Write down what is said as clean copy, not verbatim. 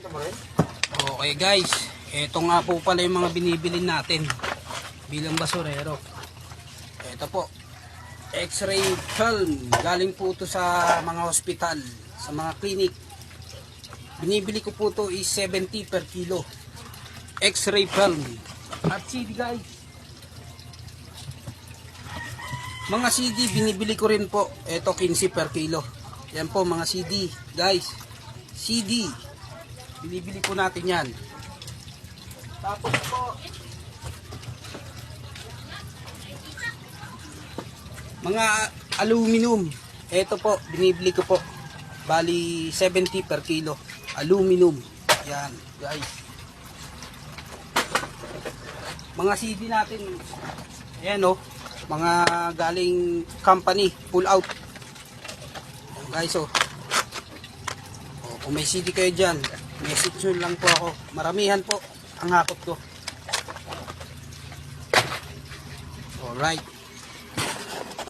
Okay guys, ito nga po pala yung mga binibili natin bilang basurero. Ito po, X-ray film. Galing po ito sa mga hospital, sa mga clinic. Binibili ko po ito is 70 per kilo. X-ray film. At CD guys, mga CD binibili ko rin po. Ito 15 per kilo. Yan po mga CD guys. CD binibili po natin yan. Tapos po mga aluminum, ito po binibili ko po, bali 70 per kilo aluminum. Yan guys, mga CD natin, ayan o, mga galing company, pull out. Ayan guys o, kung may CD kayo dyan, message nyo lang po ako. Maramihan po ang hakot ko. Alright.